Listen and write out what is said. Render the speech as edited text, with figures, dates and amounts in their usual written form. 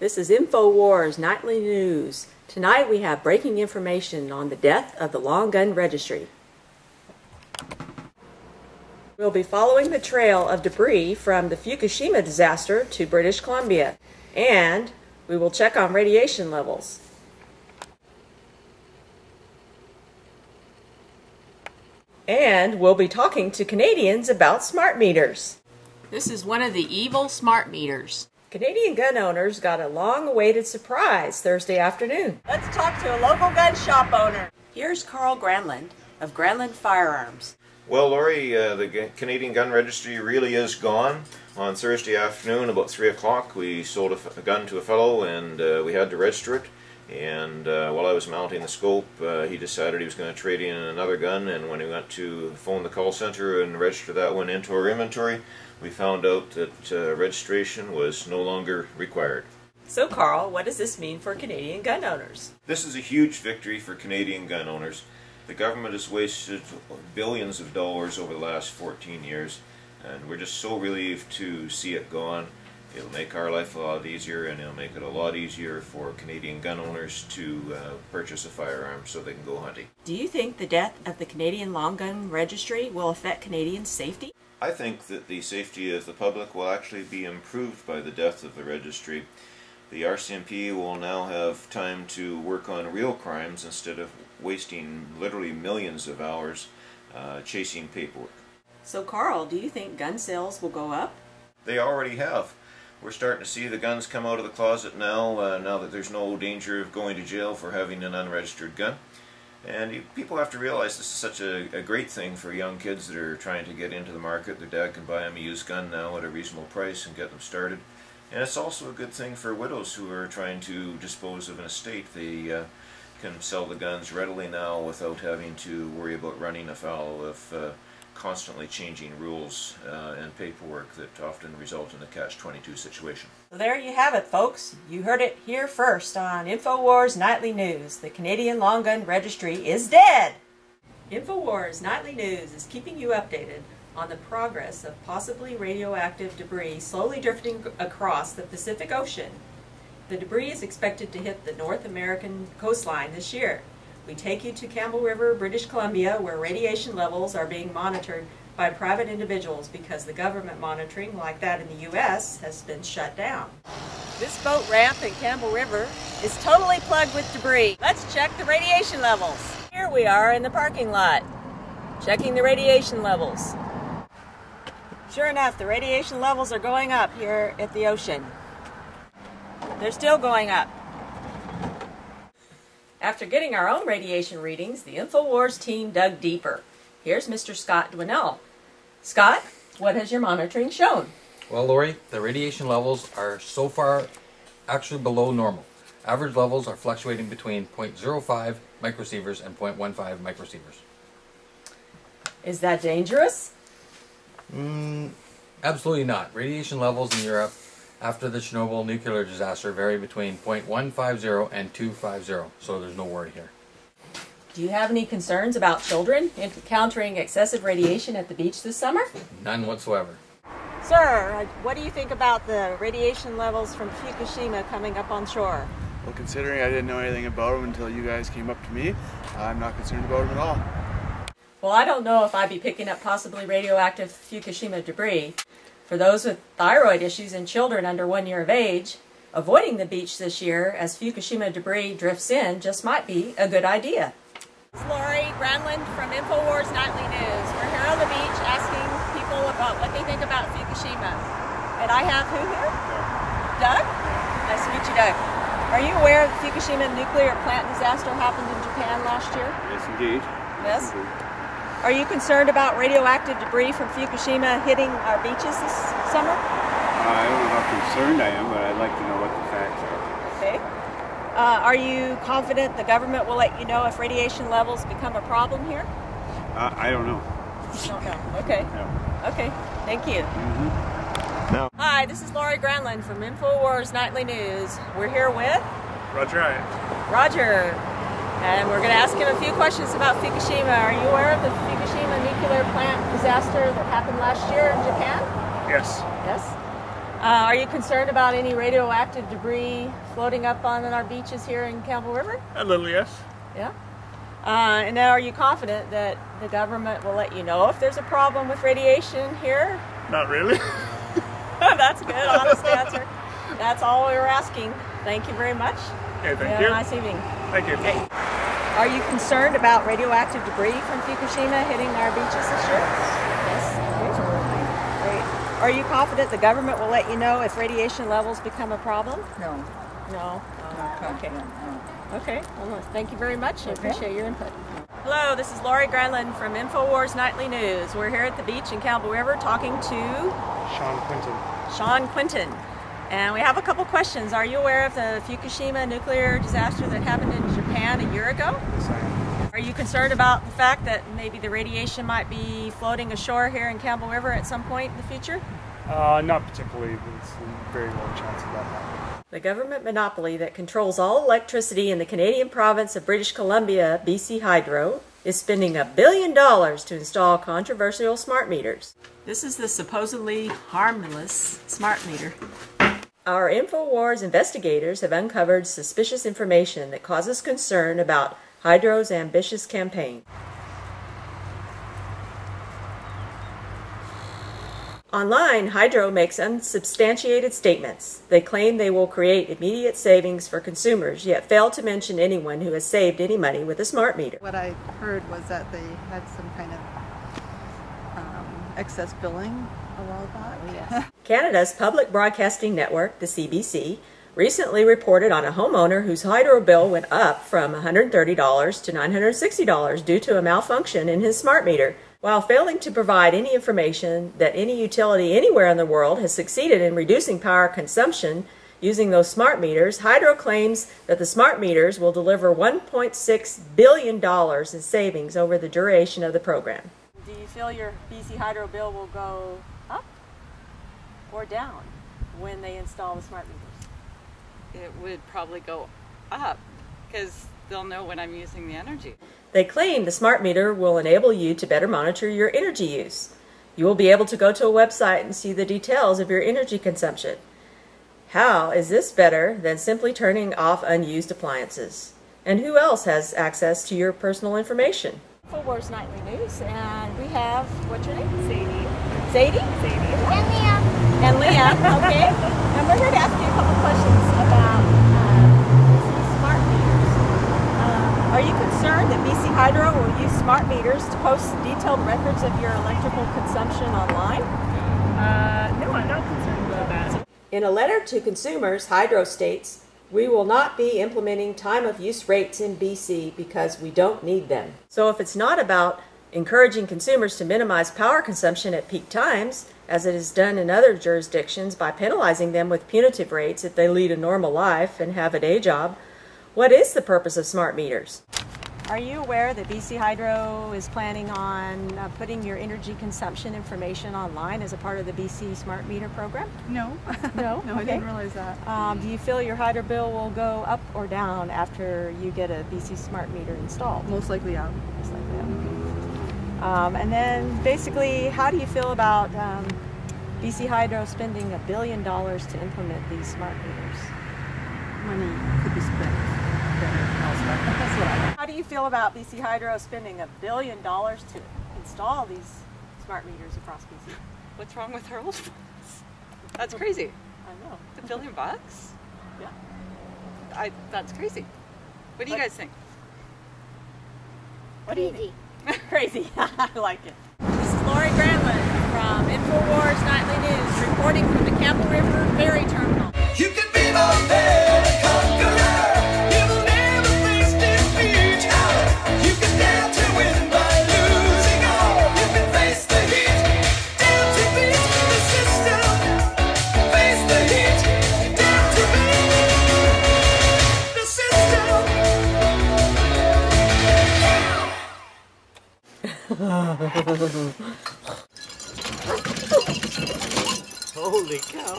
This is InfoWars Nightly News. Tonight we have breaking information on the death of the long gun registry. We'll be following the trail of debris from the Fukushima disaster to British Columbia, and we will check on radiation levels. And we'll be talking to Canadians about smart meters. This is one of the evil smart meters. Canadian gun owners got a long-awaited surprise Thursday afternoon. Let's talk to a local gun shop owner. Here's Carl Granlund of Granlund Firearms. Well, Laurie, the Canadian gun registry really is gone. On Thursday afternoon, about 3 o'clock, we sold a gun to a fellow, and we had to register it. And while I was mounting the scope, he decided he was going to trade in another gun, and when he went to phone the call center and register that one into our inventory, we found out that registration was no longer required. So Carl, what does this mean for Canadian gun owners? This is a huge victory for Canadian gun owners. The government has wasted billions of dollars over the last 14 years, and we're just so relieved to see it gone. It'll make our life a lot easier, and it'll make it a lot easier for Canadian gun owners to purchase a firearm so they can go hunting. Do you think the death of the Canadian Long Gun Registry will affect Canadians' safety? I think that the safety of the public will actually be improved by the death of the registry. The RCMP will now have time to work on real crimes instead of wasting literally millions of hours chasing paperwork. So Carl, do you think gun sales will go up? They already have. We're starting to see the guns come out of the closet now, now that there's no danger of going to jail for having an unregistered gun. And people have to realize this is such a great thing for young kids that are trying to get into the market. Their dad can buy them a used gun now at a reasonable price and get them started. And it's also a good thing for widows who are trying to dispose of an estate. They can sell the guns readily now without having to worry about running afoul of constantly changing rules and paperwork that often result in a catch-22 situation. So there you have it, folks. You heard it here first on InfoWars Nightly News. The Canadian Long Gun Registry is dead! InfoWars Nightly News is keeping you updated on the progress of possibly radioactive debris slowly drifting across the Pacific Ocean. The debris is expected to hit the North American coastline this year. We take you to Campbell River, British Columbia, where radiation levels are being monitored by private individuals because the government monitoring, like that in the U.S., has been shut down. This boat ramp in Campbell River is totally plugged with debris. Let's check the radiation levels. Here we are in the parking lot, checking the radiation levels. Sure enough, the radiation levels are going up here at the ocean. They're still going up. After getting our own radiation readings, the InfoWars team dug deeper. Here's Mr. Scott Dwinell. Scott, what has your monitoring shown? Well, Laurie, the radiation levels are so far actually below normal. Average levels are fluctuating between 0.05 microsieverts and 0.15 microsieverts. Is that dangerous? Absolutely not. Radiation levels in Europe after the Chernobyl nuclear disaster vary between 0.150 and 250, so there's no worry here. Do you have any concerns about children encountering excessive radiation at the beach this summer? None whatsoever. Sir, what do you think about the radiation levels from Fukushima coming up on shore? Well, considering I didn't know anything about them until you guys came up to me, I'm not concerned about them at all. Well, I don't know if I'd be picking up possibly radioactive Fukushima debris. For those with thyroid issues and children under 1 year of age, avoiding the beach this year as Fukushima debris drifts in just might be a good idea. It's Laurie Granlund from InfoWars Nightly News. We're here on the beach asking people about what they think about Fukushima. And I have who here? Doug? Nice to meet you, Doug. Are you aware the Fukushima nuclear plant disaster happened in Japan last year? Yes, indeed. Yes? Are you concerned about radioactive debris from Fukushima hitting our beaches this summer? I don't know how concerned I am, but I'd like to know what the facts are. Okay. Are you confident the government will let you know if radiation levels become a problem here? I don't know. You don't know. Okay. No. Okay. Thank you. No. Hi, this is Laurie Granlund from InfoWars Nightly News. We're here with Roger. Roger. And we're going to ask him a few questions about Fukushima. Are you aware of the Fukushima nuclear plant disaster that happened last year in Japan? Yes. Yes? Are you concerned about any radioactive debris floating up on our beaches here in Campbell River? A little, yes. Yeah. And now are you confident that the government will let you know if there's a problem with radiation here? Not really. That's a good, honest answer. That's all we were asking. Thank you very much. Okay, thank Have you. a nice evening. Thank you. Okay. Are you concerned about radioactive debris from Fukushima hitting our beaches this year? Yes. Great. Are you confident the government will let you know if radiation levels become a problem? No. No. No. Okay. No. Okay. Well, thank you very much. I appreciate your input. Hello, this is Laurie Granlund from InfoWars Nightly News. We're here at the beach in Campbell River talking to Sean Quinton. And we have a couple questions. Are you aware of the Fukushima nuclear disaster that happened in Japan a year ago? Yes, I am. Are you concerned about the fact that maybe the radiation might be floating ashore here in Campbell River at some point in the future? Not particularly. It's a very low chance of that happening. The government monopoly that controls all electricity in the Canadian province of British Columbia, BC Hydro, is spending $1 billion to install controversial smart meters. This is the supposedly harmless smart meter. Our InfoWars investigators have uncovered suspicious information that causes concern about Hydro's ambitious campaign. Online, Hydro makes unsubstantiated statements. They claim they will create immediate savings for consumers, yet fail to mention anyone who has saved any money with a smart meter. What I heard was that they had some kind of excess billing a while back. Yes. Canada's public broadcasting network, the CBC, recently reported on a homeowner whose hydro bill went up from $130 to $960 due to a malfunction in his smart meter. While failing to provide any information that any utility anywhere in the world has succeeded in reducing power consumption using those smart meters, Hydro claims that the smart meters will deliver $1.6 billion in savings over the duration of the program. Do you feel your BC Hydro bill will go up or down when they install the smart meters? It would probably go up because they'll know when I'm using the energy. They claim the smart meter will enable you to better monitor your energy use. You will be able to go to a website and see the details of your energy consumption. How is this better than simply turning off unused appliances? And who else has access to your personal information? InfoWars Nightly News, and we have, what's your name? Sadie. Sadie? Sadie. And Leah. And Leah, okay. And we're here to ask you a couple questions about smart meters. Are you concerned that BC Hydro will use smart meters to post detailed records of your electrical consumption online? No, I'm not concerned about that. In a letter to consumers, Hydro states, "We will not be implementing time of use rates in BC because we don't need them." So if it's not about encouraging consumers to minimize power consumption at peak times, as it is done in other jurisdictions by penalizing them with punitive rates if they lead a normal life and have a day job, what is the purpose of smart meters? Are you aware that BC Hydro is planning on putting your energy consumption information online as a part of the BC Smart Meter program? No. No? No, I didn't realize that. Do you feel your hydro bill will go up or down after you get a BC Smart Meter installed? Most likely, yeah. Most likely, yeah. And then basically, how do you feel about BC Hydro spending $1 billion to implement these smart meters? Money could be spent better elsewhere. That's what I know. How do you feel about BC Hydro spending $1 billion to install these smart meters across BC? What's wrong with our old ones? That's crazy. I know. $1 billion bucks? Yeah. That's crazy. What do you guys think? What do you think? Crazy. I like it. This is Laurie Granlund from InfoWars Nightly News, reporting from the Campbell River Ferry Terminal. You can be my bad conqueror. You'll never face defeat. You can dare to win by losing all. You can face the heat, dare to beat the system. Face the heat, dare to beat the system. Holy cow.